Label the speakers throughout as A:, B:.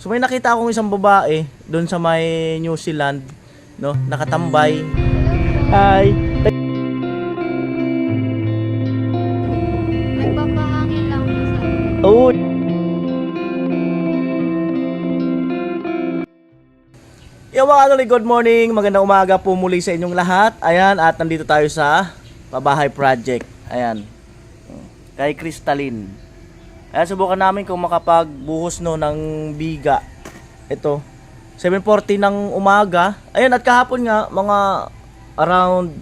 A: So may nakita akong isang babae doon sa may New Zealand, no, nakatambay. Hi.
B: Nagpapahangin lang po sa akin.
A: Oh. Yo mga kanoli, good morning. Magandang umaga po muli sa inyong lahat. Ayan, at nandito tayo sa Pabahay Project. Ayan. Kay Crystalline. Ayan, subukan namin kung makapagbuhos no ng biga. Ito, 7:40 ng umaga. Ayan, at kahapon nga, mga around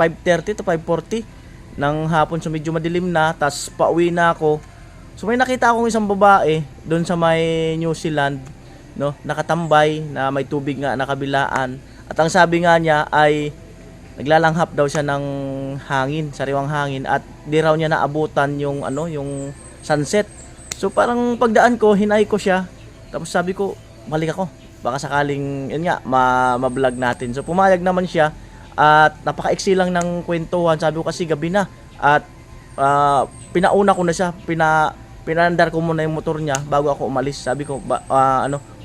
A: 5:30 to 5:40 ng hapon, so medyo madilim na. Tas pauwi na ako. So may nakita akong isang babae doon sa may New Zealand, no, nakatambay na may tubig nga na kabilaan. At ang sabi nga niya ay naglalanghap daw siya ng hangin, sariwang hangin, at di raw niya naabutan yung ano, yung sunset. So parang pagdaan ko, hinay ko siya. Tapos sabi ko, balik ako. Baka sakaling yun nga, ma-vlog natin. So pumayag naman siya at napaka-iksi lang ng kwentuhan. Sabi ko kasi gabi na at pinauna ko na siya, pinandar ko muna yung motor niya bago ako umalis. Sabi ko,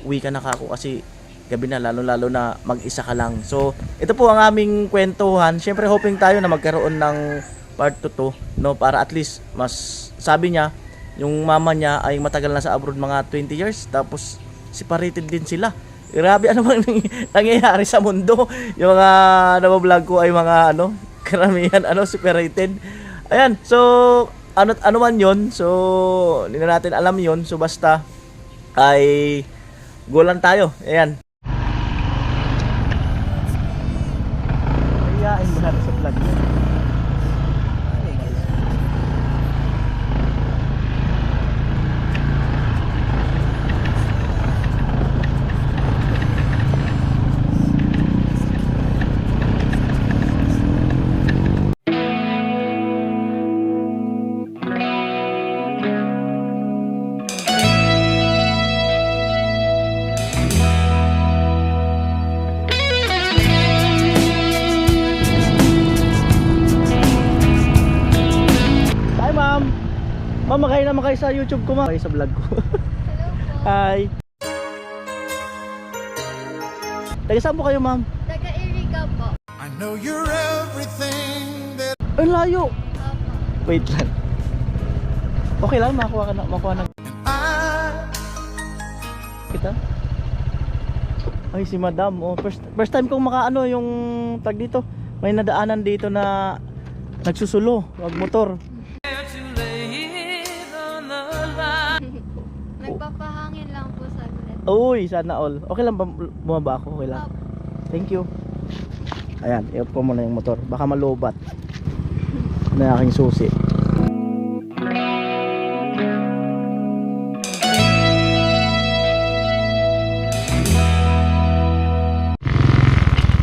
A: uwi ka na kako kasi gabi na, lalo na mag-isa ka lang. So ito po ang aming kwentuhan. Syempre hoping tayo na magkaroon ng part 2, no, para at least mas, sabi niya yung mama niya ay matagal na sa abroad, mga 20 years, tapos separated din sila. Grabe, ano bang nangyayari sa mundo? Yung mga nabablog ko ay mga karamihan separated. Ayan, so ano man yon, so hindi na natin alam yon. So basta ay go lang tayo. Ayan. Ayain mo natin sa vlog mo. Ma'am, makain naman kayo sa YouTube ko, ma'am. Kayo sa vlog ko.
B: Hello po.
A: Hi. Taga saan po kayo, ma'am?
B: Taga Iriga po.
C: I know you're everything that
A: Ay, layo.
B: Opo.
A: Wait lang. Okay lang, makuha na.
C: I
A: Kita? Ay, si madam. Oh, first time kong yung tag dito. May nadaanan dito na nagsusulo, wag motor.
B: Nagpapahangin lang po sa akin.
A: Uy, sana all. Okay lang ba bumaba ako? Okay lang.
B: Opo.
A: Thank you. Ayan, i-off ko muna yung motor. Baka malubat na aking susi.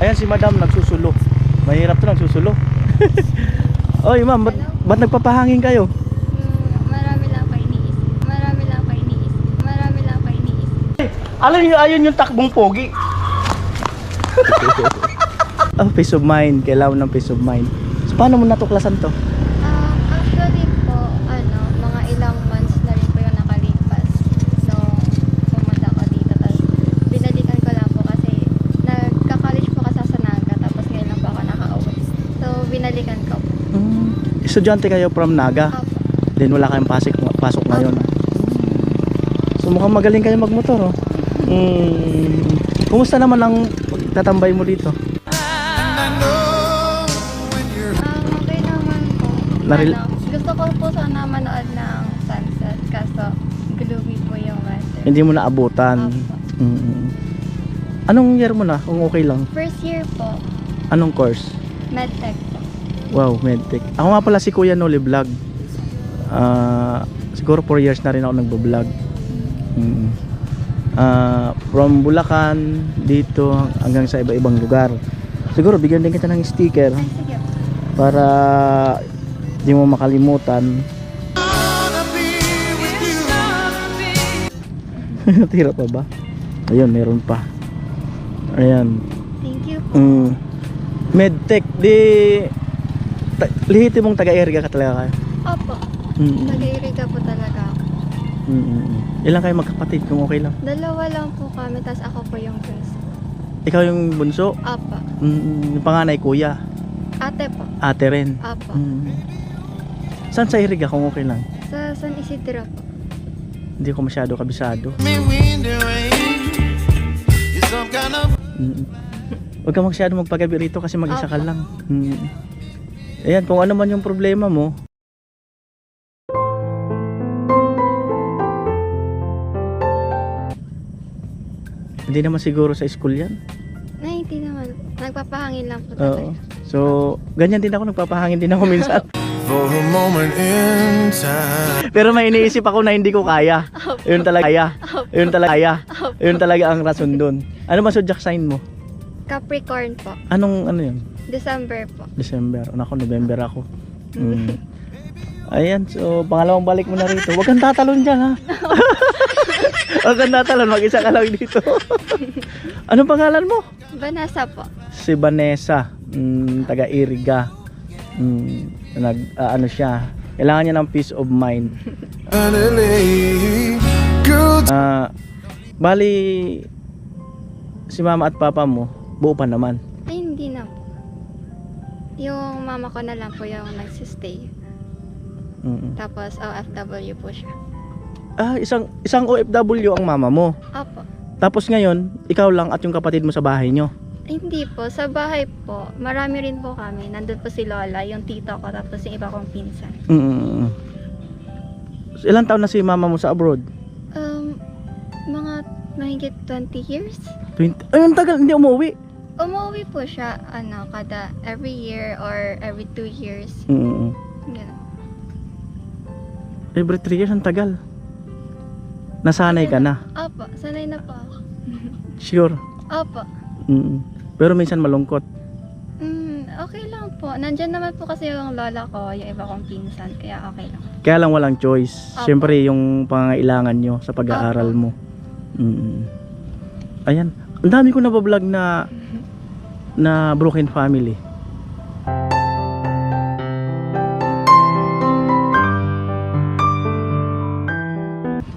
A: Ayan si madam nagsusulo. Mahirap to nagsusulo. Oy ma'am, ba't nagpapahangin kayo?
B: Marami lang pa iniisip.
A: Alam niyo, ayun yung takbong pogi. Oh, peace of mind. Kailangan ng peace of mind. So paano mo natuklasan to?
B: Actually po, mga ilang months na rin po yung nakalipas. So, pumunta ko dito. Tapos, binalikan ko lang po kasi nagka-college po kasi sa Naga. Tapos ngayon lang po ako nakauwi. So, binalikan ko po.
A: Estudyante kayo from Naga?
B: Opo.
A: Then wala kayong pasok ngayon. So mukhang magaling kayo magmotor, oh. Kumusta naman ang tatambay mo dito?
C: know when you're
B: Okay naman po. Gusto ko po sana manood ng sunset. Kaso, gloomy po yung weather.
A: Hindi mo naabutan.
B: Opo.
A: Anong year mo na? Kung okay lang.
B: First year po,
A: Anong course?
B: medtech po.
A: Wow, medtech. Ako nga pala si Kuya Noli Vlog. Siguro 4 years na rin ako nagbo-vlog. From Bulacan dito hanggang sa iba-ibang lugar. Siguro bigyan din kita ng sticker
B: Ay, sige po.
A: para di mo makalimutan.
C: gonna be with you.
A: Tira pa ba? Ayun, meron pa. Ayan.
B: Thank you po.
A: Medtech, lihiti mong taga-area ka talaga kayo.
B: Opo. Nag-iiriga po talaga ako.
A: Ilan kayo magkapatid kung okay lang?
B: Dalawa lang po kami, tapos ako po yung bunso.
A: Ikaw yung bunso?
B: Apa.
A: Yung panganay kuya?
B: Ate po.
A: Ate rin?
B: Apa.
A: Saan sa Iriga kung okay lang?
B: Sa San Isidro po.
A: Hindi ko masyado kabisado.
C: Me wind and rain. You're some kind of
A: Huwag ka masyado magpagabi rito kasi mag-isa ka lang. Ayan, kung ano man yung problema mo. Hindi naman siguro sa school yan.
B: Ay, hindi naman. Nagpapahangin lang po
A: Oo.
B: talaga.
A: So, ganyan din ako, nagpapahangin din ako minsan.
C: for a moment in time.
A: Pero may iniisip ako na hindi ko kaya. Yun talaga kaya. Yun talaga kaya. Yun talaga ang rason dun. Ano ba zodiac sign mo?
B: Capricorn po.
A: Anong ano yun?
B: December po.
A: December. Ako, November ako. Ayan, so pangalawang balik mo na rito. Huwag kang tatalon dyan, ha? Huwag kang tatalon, mag-isa ka lang dito. Anong pangalan mo?
B: Vanessa po.
A: Si Vanessa, taga Iriga. Ano siya, kailangan niya ng peace of mind.
C: Good.
A: Bali, si mama at papa mo, buo pa naman.
B: Ay, hindi na po. Yung mama ko na lang po yung nagsistay. Tapos OFW po siya.
A: Isang OFW ang mama mo.
B: Opo.
A: Tapos ngayon, ikaw lang at yung kapatid mo sa bahay nyo.
B: Ay, hindi po. Sa bahay po, marami rin po kami. Nandun po si Lola, yung tito ko, tapos yung iba kong pinsan.
A: So, ilang taon na si mama mo sa abroad?
B: Mga mahigit 20 years.
A: 20? Ay, ang tagal, hindi umuwi.
B: Umuwi po siya, kada every year or every 2 years. Ganun.
A: Every 3 years, ang tagal. Nasanay ka na.
B: Opo, sanay na po ako.
A: Sure.
B: Opo.
A: Pero minsan malungkot.
B: Okay lang po. Nandyan naman po kasi yung lola ko, yung iba kong pinsan, kaya okay lang.
A: Kaya lang walang choice.
B: Opo.
A: Siyempre yung pangangailangan nyo sa pag-aaral mo. Ayan. Ang dami ko nabablog na broken family.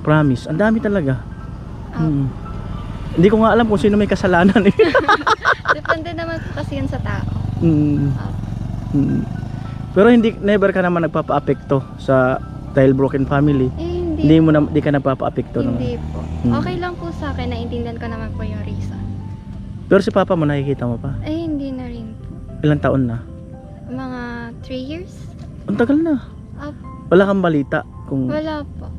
A: Promise. Ang dami talaga. Hindi ko nga alam kung sino may kasalanan eh.
B: Depende naman po kasi yun sa tao.
A: Pero never ka naman nagpapa-apekto sa dahil broken family.
B: Eh,
A: Hindi ka nagpapa-apekto naman.
B: Hindi po. Okay lang po sa akin, naiintindihan ko naman po yung reason.
A: Pero si papa mo nakikita mo pa?
B: Eh, hindi na rin po.
A: Ilang taon na?
B: Mga 3 years?
A: Ang tagal na.
B: Opo.
A: Wala kang balita kung
B: Wala po.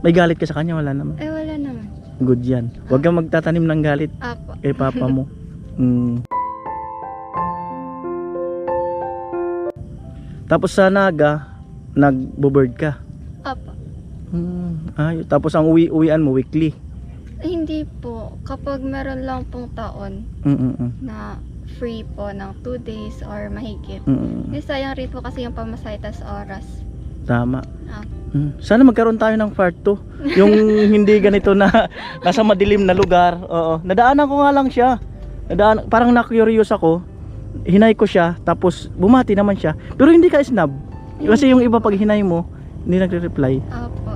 A: may galit ka sa kanya? Wala naman.
B: Eh, wala naman.
A: Good yan. Huwag kang magtatanim ng galit
B: Opo.
A: kay papa mo. Tapos sa Naga, nagbo-bird ka.
B: Opo.
A: Tapos ang uwian mo weekly.
B: Eh, hindi po. Kapag meron lang pong taon na free po ng 2 days or mahigit. Eh, sayang rin po kasi yung pamasahe tas oras.
A: Tama.
B: Opo.
A: Sana magkaroon tayo ng part 2. Yung hindi ganito na nasa madilim na lugar. Oo. Nadaanan ko nga lang siya. Parang na-curious ako. Hinay ko siya, tapos bumati naman siya. Pero hindi ka snub. Kasi yung iba pag hinay mo, hindi nagre-reply.
B: Opo.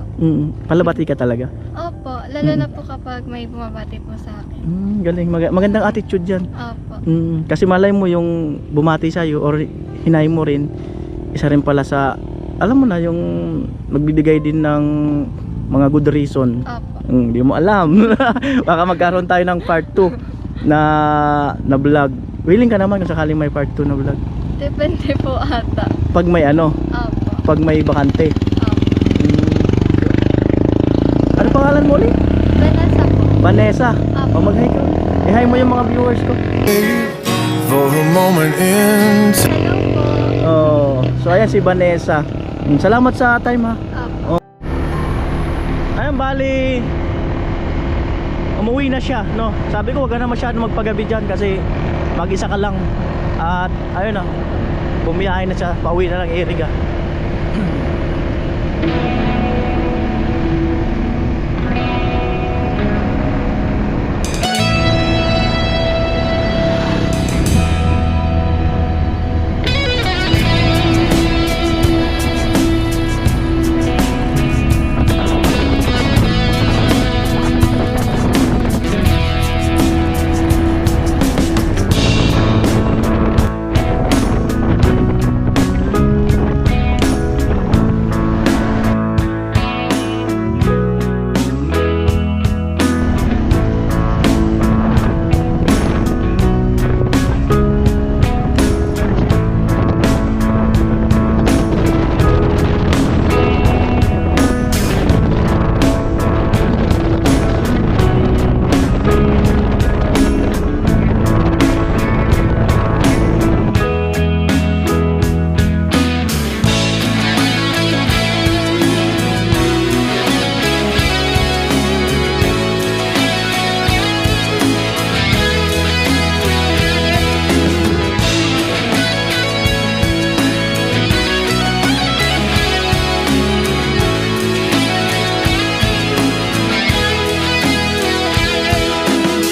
A: Palabati ka talaga.
B: Opo. Lalo na po kapag may bumabati po sa akin.
A: Galing. Magandang attitude yan.
B: Opo.
A: Kasi malay mo yung bumati sa'yo or hinay mo rin, isa rin pala sa, alam mo na, yung magbibigay din ng mga good reason.
B: Opo.
A: Hindi mo alam. Baka magkaroon tayo ng part 2 na vlog. Willing ka naman kung sakaling may part 2 na vlog.
B: Depende po ata.
A: Pag may
B: Opo.
A: pag may bakante.
B: Opo.
A: Ano pangalan mo ulit?
B: Vanessa po.
A: Vanessa.
B: Opo.
A: Mag-hi ka. I-hi mo yung mga viewers ko.
C: For a moment in time.
B: Hello po.
A: So ayan si Vanessa. Salamat sa time ha.
B: Opo.
A: Ayan, bali umuwi na siya, no? Sabi ko wag ka na masyado magpagabi dyan kasi mag-isa ka lang. At ayun na, bumiyahe na siya, pauwi na lang Iriga.